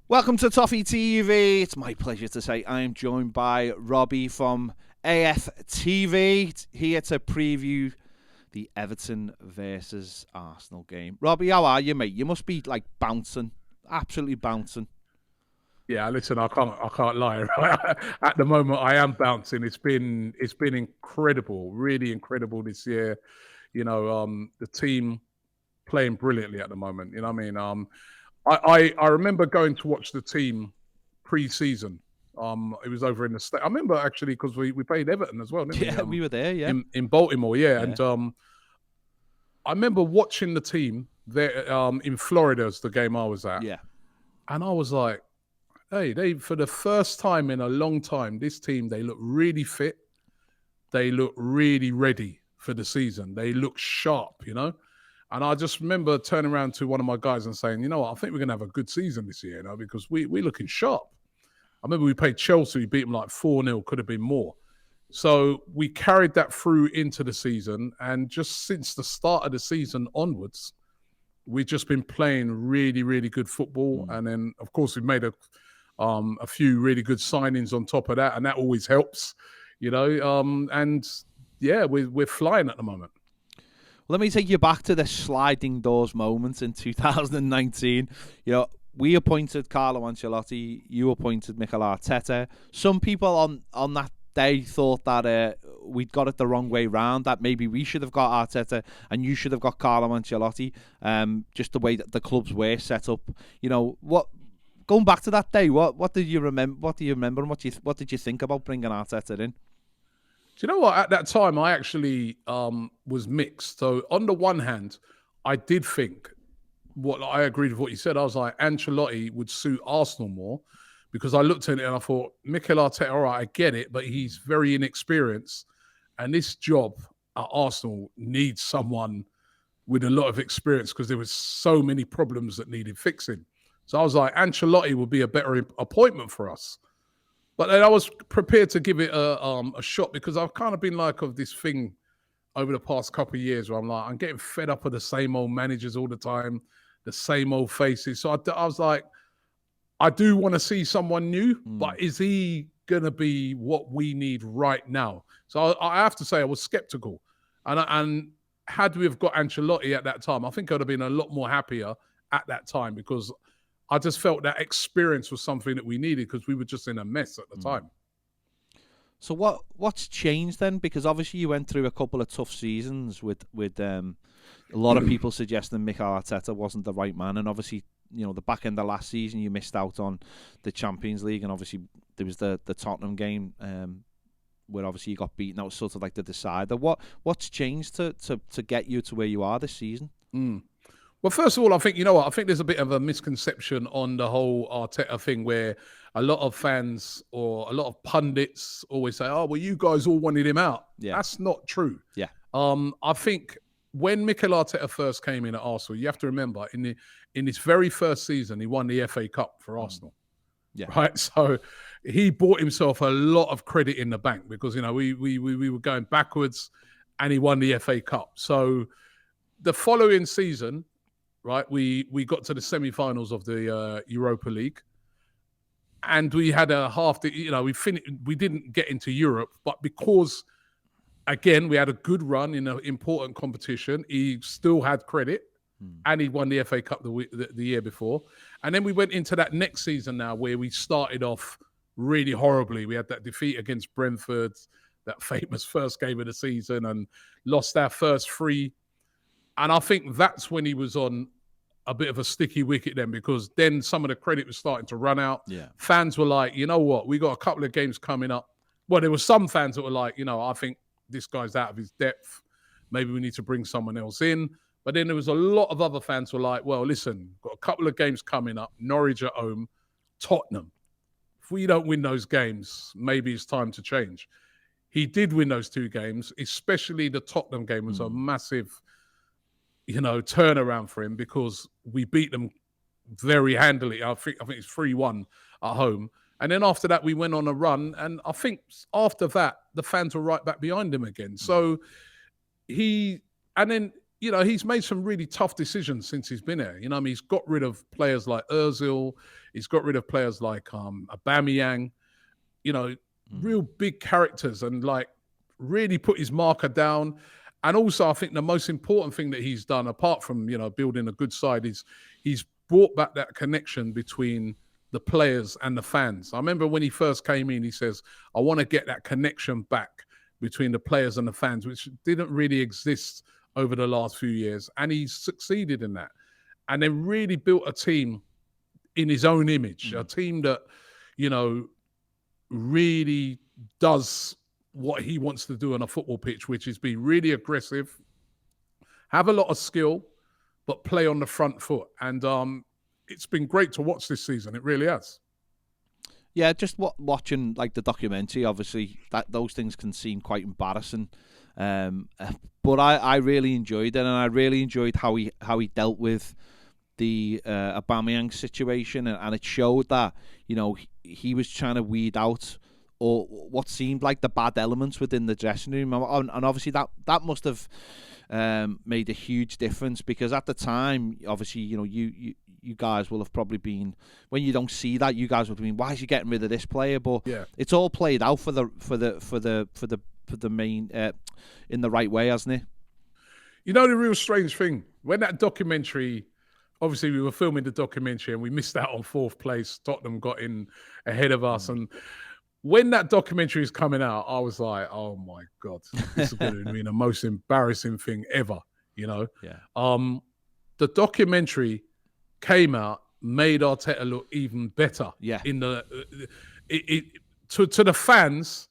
Welcome to Toffee TV. It's my pleasure to say I'm joined by Robbie from AFTV here to preview the Everton versus Arsenal game. Robbie, how are you, mate? You must be like bouncing, absolutely bouncing. Yeah, listen, I can't lie. Right? At the moment, I am bouncing. It's been incredible, really incredible this year. The team playing brilliantly at the moment. You know what I mean? I remember going to watch the team pre-season. It was over in the state. I remember actually because we played Everton as well, didn't we? Yeah, we were there, yeah. In Baltimore, yeah. Yeah. And I remember watching the team there in Florida as the game I was at. Yeah. And I was like, hey, they for the first time in a long time, this team, they look really fit. They look really ready for the season. They look sharp, And I just remember turning around to one of my guys and saying, you know what, I think we're going to have a good season this year, because we're looking sharp. I remember we played Chelsea, we beat them like 4-0, could have been more. So we carried that through into the season. And just since the start of the season onwards, we've just been playing really, really good football. And then, of course, we've made a few really good signings on top of that. And that always helps, and yeah, we're flying at the moment. Let me take you back to the sliding doors moment in 2019. We appointed Carlo Ancelotti. You appointed Mikel Arteta. Some people on that day thought that we'd got it the wrong way round, that maybe we should have got Arteta and you should have got Carlo Ancelotti, just the way that the clubs were set up. Going back to that day, what do you remember? What do you remember, and what did you think about bringing Arteta in? Do you know what? At that time, I actually was mixed. So on the one hand, I did think I agreed with what you said. I was like, Ancelotti would suit Arsenal more, because I looked at it and I thought, Mikel Arteta, all right, I get it, but he's very inexperienced. And this job at Arsenal needs someone with a lot of experience, because there was so many problems that needed fixing. So I was like, Ancelotti would be a better appointment for us. But then I was prepared to give it a shot, because I've kind of been like of this thing over the past couple of years where I'm getting fed up of the same old managers all the time, the same old faces. So I was like, I do want to see someone new, but is he going to be what we need right now? So I have to say I was skeptical. And had we have got Ancelotti at that time, I think I'd have been a lot more happier at that time, because I just felt that experience was something that we needed, because we were just in a mess at the time. So what's changed then? Because obviously you went through a couple of tough seasons with a lot of people suggesting Mikel Arteta wasn't the right man, and obviously the back end of last season you missed out on the Champions League, and obviously there was the Tottenham game where obviously you got beaten. That was sort of like the decider. What's changed to get you to where you are this season? Well, first of all, I think, I think there's a bit of a misconception on the whole Arteta thing, where a lot of fans or a lot of pundits always say, oh, well, you guys all wanted him out. Yeah. That's not true. Yeah. I think when Mikel Arteta first came in at Arsenal, you have to remember, in his very first season, he won the FA Cup for Arsenal. Yeah. Right. So he bought himself a lot of credit in the bank, because, we were going backwards, and he won the FA Cup. So the following season, right, we got to the semi-finals of the Europa League, and we had we didn't get into Europe, but because, again, we had a good run in an important competition, he still had credit, and he won the FA Cup the year before. And then we went into that next season now, where we started off really horribly. We had that defeat against Brentford, that famous first game of the season, and lost our first 3. And I think that's when he was on a bit of a sticky wicket then, because then some of the credit was starting to run out. Yeah. Fans were like, you know what, we got a couple of games coming up. Well, there were some fans that were like, I think this guy's out of his depth. Maybe we need to bring someone else in. But then there was a lot of other fans who were like, well, listen, got a couple of games coming up, Norwich at home, Tottenham. If we don't win those games, maybe it's time to change. He did win those 2 games, especially the Tottenham game was a massive turnaround for him, because we beat them very handily. I think it's 3-1 at home. And then after that, we went on a run. And I think after that, the fans were right back behind him again. So and then he's made some really tough decisions since he's been here. I mean, he's got rid of players like Ozil. He's got rid of players like Aubameyang. Real big characters, and like really put his marker down. And also, I think the most important thing that he's done, apart from building a good side, is he's brought back that connection between the players and the fans. I remember when he first came in, he says, "I want to get that connection back between the players and the fans," which didn't really exist over the last few years. And he's succeeded in that. And then really built a team in his own image, a team that, really does what he wants to do on a football pitch, which is be really aggressive, have a lot of skill, but play on the front foot. And it's been great to watch this season. It really has. Yeah, just watching like the documentary, obviously that those things can seem quite embarrassing, but I really enjoyed it, and I really enjoyed how he dealt with the Aubameyang situation, and it showed that he was trying to weed out or what seemed like the bad elements within the dressing room, and obviously that must have made a huge difference, because at the time, obviously, you guys will have probably been, when you don't see that, you guys would have been, why is he getting rid of this player? But it's all played out for the main in the right way, hasn't it? The real strange thing, when that documentary, obviously we were filming the documentary and we missed out on 4th place. Tottenham got in ahead of us, and when that documentary is coming out, I was like, oh my God, this is going to be the most embarrassing thing ever, Yeah. The documentary came out, made Arteta look even better. Yeah. In the to the fans,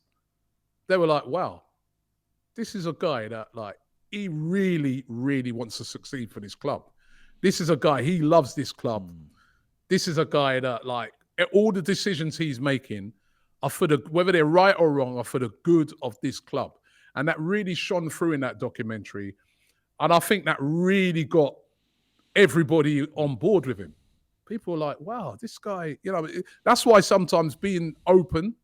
they were like, wow, this is a guy that he really, really wants to succeed for this club. This is a guy, he loves this club. This is a guy that all the decisions he's making are for whether they're right or wrong, are for the good of this club. And that really shone through in that documentary. And I think that really got everybody on board with him. People were like, wow, this guy, that's why sometimes being open,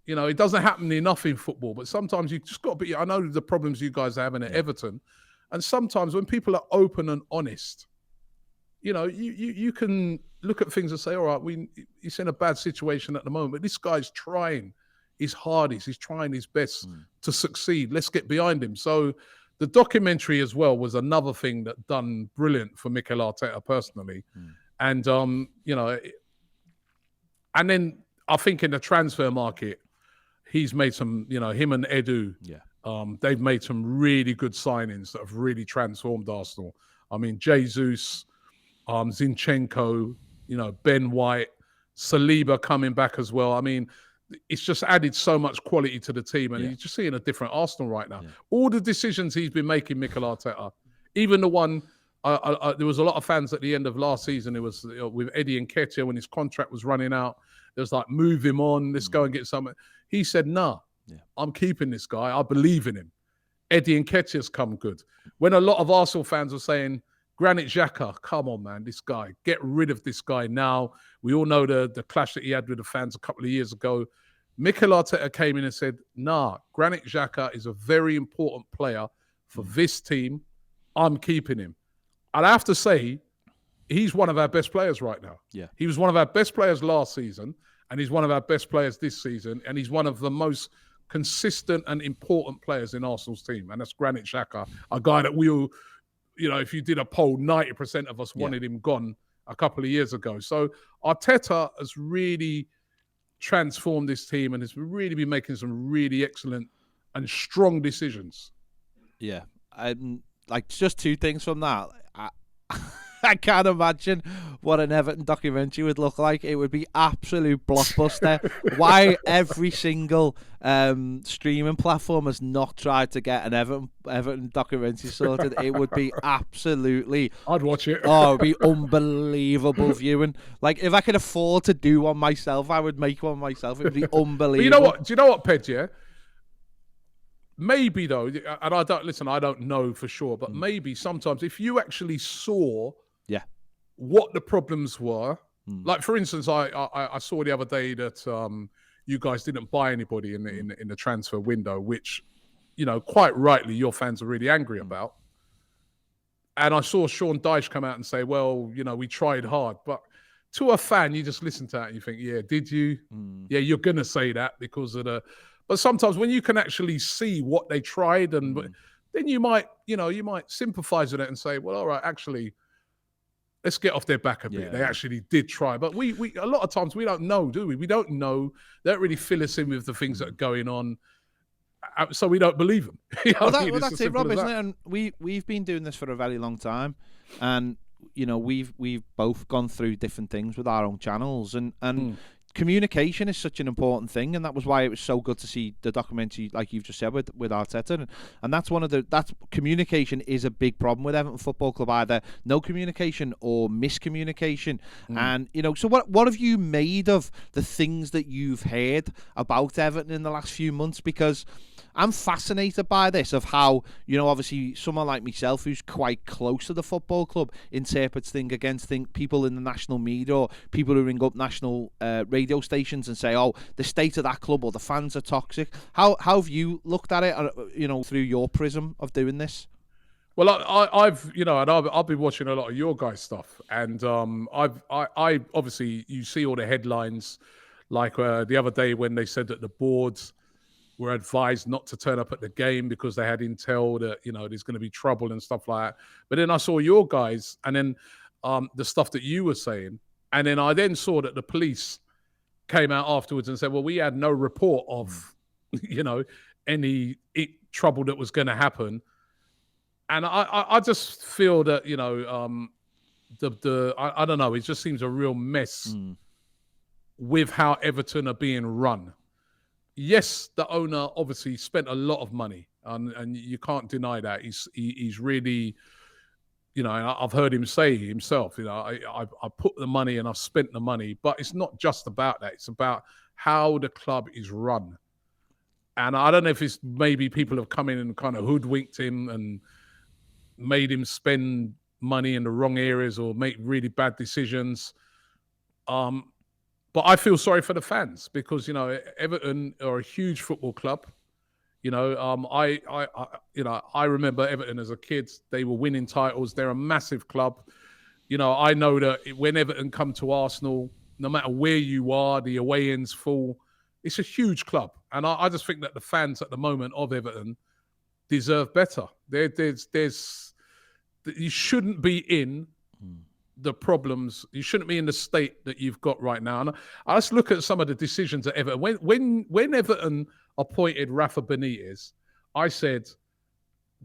it doesn't happen enough in football, but sometimes you just got to be, I know the problems you guys are having at Everton. And sometimes when people are open and honest, you can look at things and say, all right, he's in a bad situation at the moment, but this guy's trying his hardest. He's trying his best to succeed. Let's get behind him. So the documentary as well was another thing that done brilliant for Mikel Arteta personally. And, and then I think in the transfer market, he's made some, him and Edu, they've made some really good signings that have really transformed Arsenal. I mean, Jesus, Zinchenko, Ben White, Saliba coming back as well. I mean, it's just added so much quality to the team, and you're just seeing a different Arsenal right now. All the decisions he's been making, Mikel Arteta, even the one, there was a lot of fans at the end of last season, it was with Eddie Nketiah when his contract was running out. There was move him on, let's go and get something. He said, nah, I'm keeping this guy. I believe in him. Eddie Nketiah's come good. When a lot of Arsenal fans were saying, Granit Xhaka, come on, man, this guy, get rid of this guy now. We all know the clash that he had with the fans a couple of years ago. Mikel Arteta came in and said, nah, Granit Xhaka is a very important player for this team. I'm keeping him. And I have to say, he's one of our best players right now. Yeah. He was one of our best players last season, and he's one of our best players this season, and he's one of the most consistent and important players in Arsenal's team, and that's Granit Xhaka, a guy that we all, if you did a poll, 90% of us wanted him gone a couple of years ago. So Arteta has really transformed this team and has really been making some really excellent and strong decisions. Yeah. Just 2 things from that. I can't imagine what an Everton documentary would look like. It would be absolute blockbuster. Why every single streaming platform has not tried to get an Everton documentary sorted? It would be absolutely... I'd watch it. Oh, it would be unbelievable viewing. If I could afford to do one myself, I would make one myself. It would be unbelievable. But you know what? Do you know what, Ped, yeah? Maybe, though, and I don't know for sure, but maybe sometimes if you actually saw what the problems were, like, for instance, I saw the other day that you guys didn't buy anybody in the transfer window, which, quite rightly, your fans are really angry about. And I saw Sean Dyche come out and say, well, we tried hard. But to a fan, you just listen to that and you think, yeah, did you? Yeah, you're going to say that because of the... But sometimes when you can actually see what they tried, and then you might sympathize with it and say, well, all right, actually, let's get off their back a bit. Yeah. They actually did try. But we a lot of times we don't know, do we? We don't know. They don't really fill us in with the things that are going on. So we don't believe them. That's it, Rob, isn't it? And we've been doing this for a very long time, and we've both gone through different things with our own channels, and communication is such an important thing, and that was why it was so good to see the documentary, like you've just said, with Arteta, and that's communication is a big problem with Everton Football Club, either no communication or miscommunication. And so what have you made of the things that you've heard about Everton in the last few months? Because I'm fascinated by this, of how, obviously someone like myself who's quite close to the football club interprets things against people in the national media, or people who ring up national radio stations and say, oh, the state of that club or the fans are toxic. How have you looked at it, through your prism of doing this? Well, I've been watching a lot of your guys' stuff, and I obviously, you see all the headlines, like the other day when they said that the boards were advised not to turn up at the game because they had intel that there's going to be trouble and stuff like that. But then I saw your guys, and then the stuff that you were saying, and then I saw that the police came out afterwards and said, well, we had no report of any trouble that was going to happen. And I just feel that I don't know, it just seems a real mess with how Everton are being run. Yes, the owner obviously spent a lot of money, and you can't deny that. He's really, and I've heard him say himself, I put the money and I've spent the money, but it's not just about that. It's about how the club is run. And I don't know if it's maybe people have come in and kind of hoodwinked him and made him spend money in the wrong areas or make really bad decisions. But I feel sorry for the fans because, Everton are a huge football club. I remember Everton as a kid. They were winning titles. They're a massive club. I know that when Everton come to Arsenal, no matter where you are, the away ends full. It's a huge club. And I just think that the fans at the moment of Everton deserve better. You shouldn't be in the problems. You shouldn't be in the state that you've got right now. And I just look at some of the decisions at Everton. When Everton appointed Rafa Benitez, I said,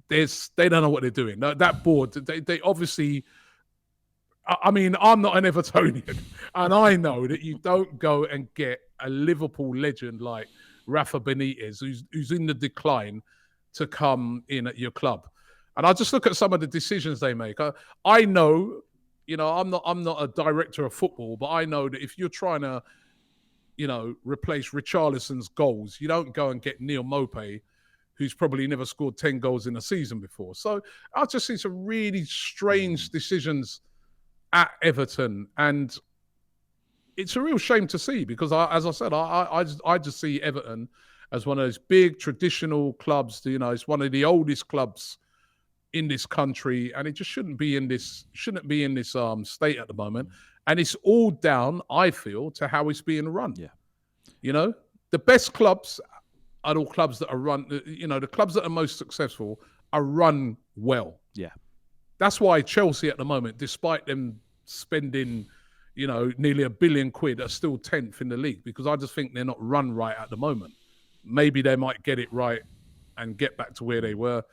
they don't know what they're doing. That board, they obviously... I mean, I'm not an Evertonian, and I know that you don't go and get a Liverpool legend like Rafa Benitez, who's in the decline, to come in at your club. And I just look at some of the decisions they make. I know... I'm not a director of football, but I know that if you're trying to, replace Richarlison's goals, you don't go and get Neil Maupay, who's probably never scored 10 goals in a season before. So I just see some really strange decisions at Everton, and it's a real shame to see because, as I said, I just see Everton as one of those big traditional clubs. It's one of the oldest clubs in this country, and it just shouldn't be in this state at the moment. And it's all down, I feel, to how it's being run. Yeah, the best clubs are all clubs that are run. The clubs that are most successful are run well. Yeah, that's why Chelsea at the moment, despite them spending, nearly £1 billion, are still 10th in the league, because I just think they're not run right at the moment. Maybe they might get it right and get back to where they were.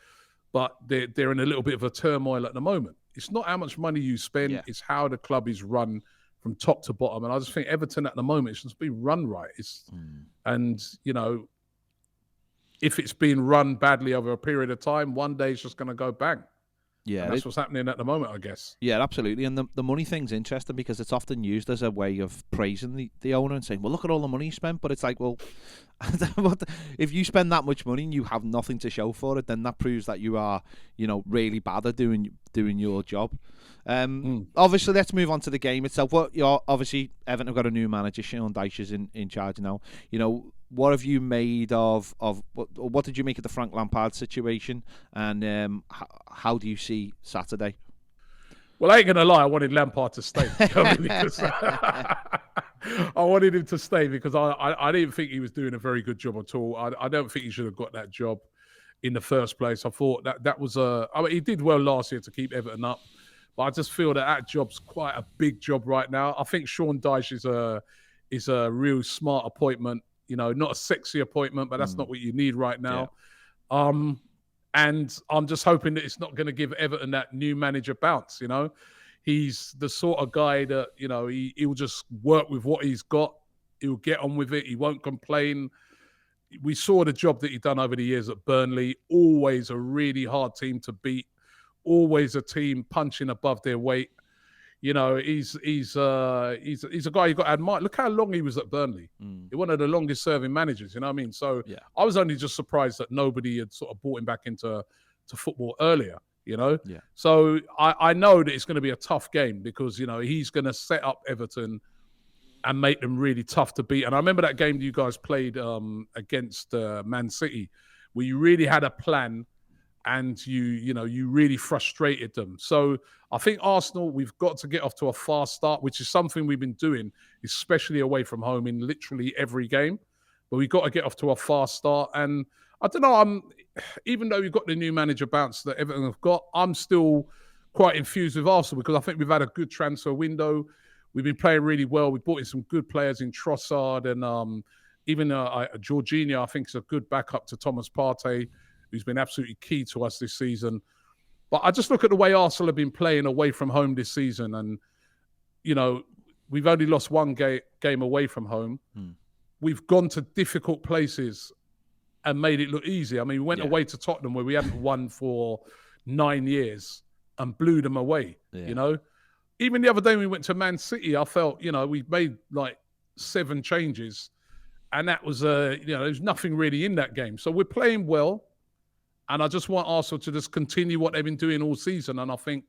But they're in a little bit of a turmoil at the moment. It's not how much money you spend, it's how the club is run from top to bottom. And I just think Everton at the moment should be run right. And, if it's being run badly over a period of time, one day it's just going to go bang. Yeah, and that's what's happening at the moment, I guess. Yeah, absolutely. And the money thing's interesting because it's often used as a way of praising the owner and saying, well, look at all the money he spent. But it's like, well, if you spend that much money and you have nothing to show for it, then that proves that you are, really bad at doing your job. Obviously, let's move on to the game itself. Obviously, Everton have got a new manager. Sean Dyche is in charge now. what have you made of what did you make of the Frank Lampard situation, and how do you see Saturday? Well, I ain't gonna lie. I wanted Lampard to stay. Because I wanted him to stay because I didn't think he was doing a very good job at all. I don't think he should have got that job in the first place. I thought that was he did well last year to keep Everton up, but I just feel that job's quite a big job right now. I think Sean Dyche is a real smart appointment. Not a sexy appointment, but that's not what you need right now. Yeah. And I'm just hoping that it's not going to give Everton that new manager bounce. He's the sort of guy that, he'll just work with what he's got. He'll get on with it. He won't complain. We saw the job that he'd done over the years at Burnley. Always a really hard team to beat. Always a team punching above their weight. He's a guy you got to admire. Look how long he was at Burnley. He's one of the longest serving managers. You know what I mean? So yeah. I was only just surprised that nobody had sort of brought him back into football earlier. Yeah. So I know that it's going to be a tough game because he's going to set up Everton and make them really tough to beat. And I remember that game you guys played against Man City, where you really had a plan. And you really frustrated them. So I think Arsenal, we've got to get off to a fast start, which is something we've been doing, especially away from home in literally every game. But we've got to get off to a fast start. And I don't know, even though we've got the new manager bounce that Everton have got, I'm still quite infused with Arsenal because I think we've had a good transfer window. We've been playing really well. We brought in some good players in Trossard and even Jorginho, I think, is a good backup to Thomas Partey, who's been absolutely key to us this season. But I just look at the way Arsenal have been playing away from home this season. And, we've only lost one game away from home. We've gone to difficult places and made it look easy. I mean, we went away to Tottenham where we hadn't won for 9 years and blew them away, Even the other day we went to Man City, I felt, we made like 7 changes. And that was, there's nothing really in that game. So we're playing well. And I just want Arsenal to just continue what they've been doing all season. And I think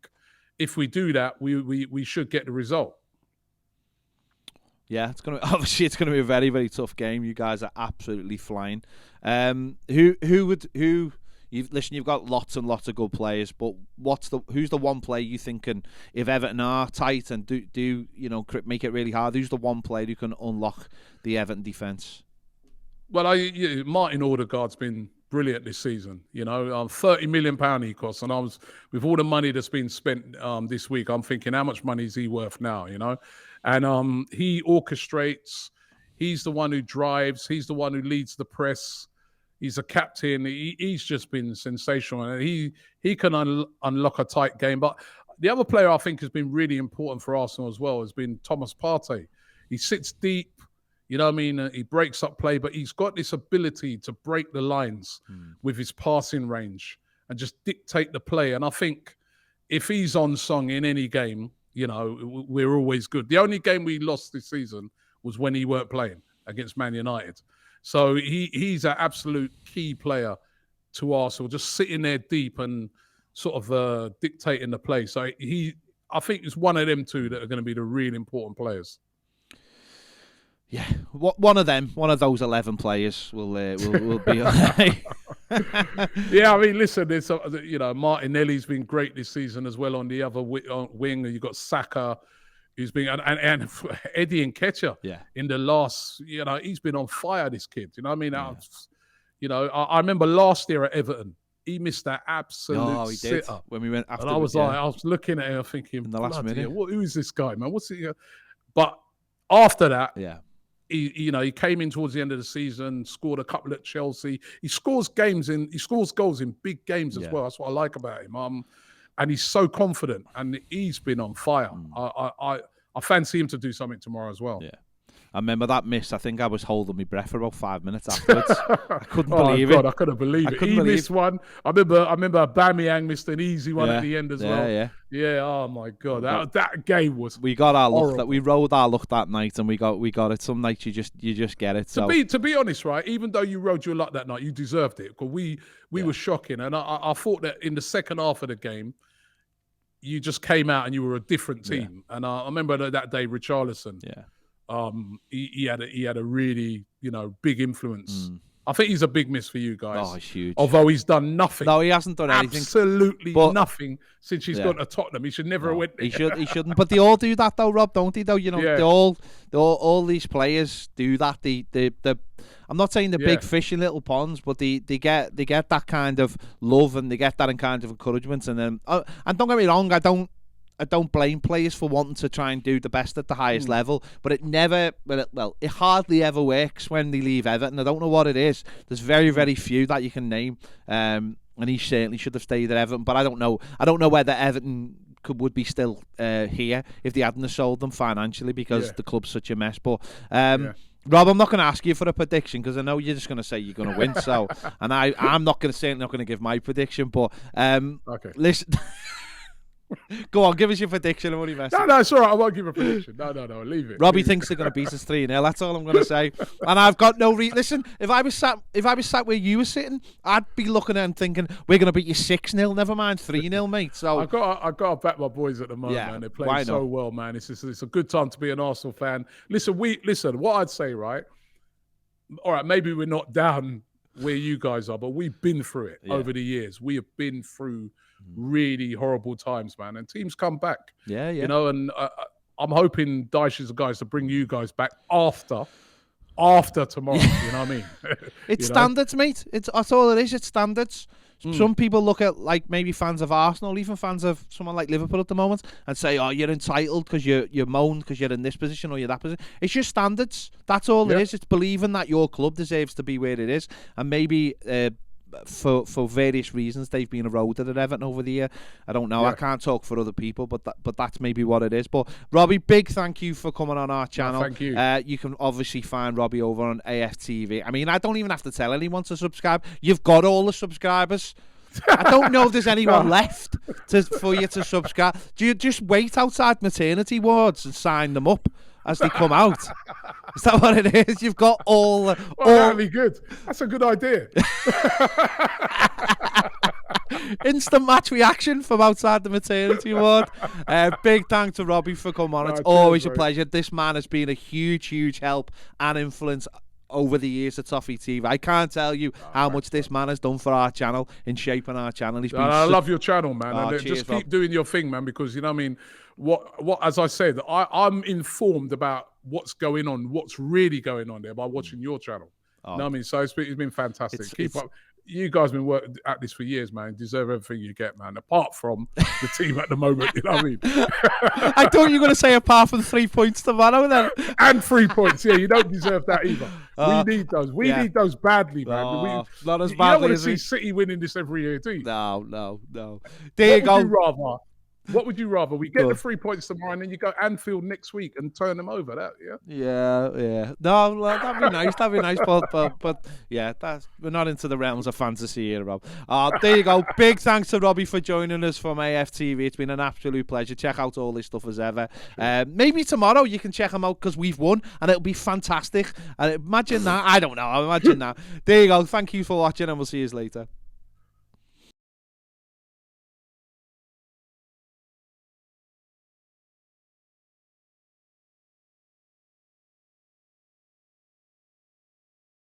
if we do that, we should get the result. Yeah, it's gonna be a very, very tough game. You guys are absolutely flying. You've got lots and lots of good players, but who's the one player you think can, if Everton are tight and do make it really hard, who's the one player who can unlock the Everton defence? Well, Martin Odegaard's been brilliant this season. £30 million he costs, and I was, with all the money that's been spent this week, I'm thinking, how much money is he worth now? And he orchestrates. He's the one who drives. He's the one who leads the press. He's a captain. He's just been sensational, and he can unlock a tight game. But the other player I think has been really important for Arsenal as well has been Thomas Partey. He sits deep. You know what I mean? He breaks up play, but he's got this ability to break the lines with his passing range and just dictate the play. And I think if he's on song in any game, we're always good. The only game we lost this season was when he weren't playing against Man United. So he's an absolute key player to Arsenal, just sitting there deep and sort of dictating the play. So I think it's one of them two that are going to be the really important players. Yeah, one of those 11 players will be okay. Yeah, I mean, listen, there's Martinelli's been great this season as well on the other wing. You've got Saka, who's been and Eddie Nketiah. Yeah, in the last, he's been on fire. This kid, you know what I mean? I remember last year at Everton, he missed that absolute sitter when we went after. And I was looking at him thinking, in the last minute, who is this guy, man? What's he? But after that, he came in towards the end of the season, scored a couple at Chelsea. He scores goals in big games as well. That's what I like about him. And he's so confident, and he's been on fire. I fancy him to do something tomorrow as well. Yeah. I remember that miss. I think I was holding my breath for about 5 minutes afterwards. I couldn't believe it. I couldn't believe it. He missed one. I remember Aubameyang missed an easy one at the end as well. Yeah. Oh my God, that game was. We got our luck. We rode our luck that night, and we got it. Some nights you just get it. So to be honest, right? Even though you rode your luck that night, you deserved it because we were shocking, and I thought that in the second half of the game, you just came out and you were a different team. And I remember that day, Richarlison. Yeah. He had a really big influence. I think he's a big miss for you guys. Oh, it's huge. Although he's done nothing. No, he hasn't done anything. Absolutely nothing since he's gone to Tottenham. He should never have went there. He shouldn't. But they all do that though, Rob, don't they? Though they all these players do that. I'm not saying they're big fish in little ponds, but they get that kind of love and they get that kind of encouragement. And then, and don't get me wrong, I don't blame players for wanting to try and do the best at the highest level, but it hardly ever works when they leave Everton. I don't know what it is. There's very, very few that you can name, and he certainly should have stayed at Everton. But I don't know whether Everton would be still here if they hadn't have sold them financially because the club's such a mess. But Rob, I'm not going to ask you for a prediction because I know you're just going to say you're going to win. So, and I'm not going to give my prediction. But listen. Go on, give us your prediction. I'm only messing. No, it's all right. I won't give a prediction. No, leave it. Robbie thinks they're going to beat us 3-0. That's all I'm going to say. And I've got no listen. If I was sat where you were sitting, I'd be looking at and thinking we're going to beat you 6-0. Never mind 3-0, mate. So I got to back my boys at the moment, man. They're playing so well, man. It's a good time to be an Arsenal fan. Listen. What I'd say, right? All right, maybe we're not down where you guys are, but we've been through it over the years. We have been through really horrible times, man, and teams come back. And I'm hoping Dyche's the guys to bring you guys back after tomorrow. You know what I mean? It's standards, mate. That's all it is. It's standards. Some people look at like maybe fans of Arsenal, even fans of someone like Liverpool at the moment, and say, "Oh, you're entitled because you're moaned because you're in this position or you're that position." It's just standards. That's all it is. It's believing that your club deserves to be where it is, and maybe for various reasons they've been eroded at Everton over the year. I don't know. I can't talk for other people, but that's maybe what it is. But Robbie, big thank you for coming on our channel. Thank you. You can obviously find Robbie over on AFTV. I mean, I don't even have to tell anyone to subscribe. You've got all the subscribers. I don't know if there's anyone left for you to subscribe. Do you just wait outside maternity wards and sign them up as they come out? Is that what it is? You've got all... That'd be good. That's a good idea. Instant match reaction from outside the maternity ward. Big thanks to Robbie for coming on. It's always a pleasure. This man has been a huge, huge help and influence over the years at Toffee TV. I can't tell you how much this man has done for our channel in shaping our channel. He's been I love your channel, man. And just keep doing your thing, man, because, you know what I mean, what as I said, I'm informed about what's going on, what's really going on there by watching your channel. You know what I mean? So it's been fantastic. Keep up. You guys have been working at this for years, man. You deserve everything you get, man. Apart from the team at the moment, you know what I mean? I thought you were going to say apart from 3 points tomorrow then. And 3 points, you don't deserve that either. We need those. We need those badly, man. Not as badly. You don't want to see City winning this every year, do you? No. There you go. What would you rather? We get the 3 points tomorrow and then you go Anfield next week and turn them over. Yeah. No, that'd be nice. But yeah, we're not into the realms of fantasy here, Rob. There you go. Big thanks to Robbie for joining us from AFTV. It's been an absolute pleasure. Check out all this stuff as ever. Maybe tomorrow you can check them out because we've won and it'll be fantastic. Imagine that. I don't know. Imagine that. There you go. Thank you for watching and we'll see you later.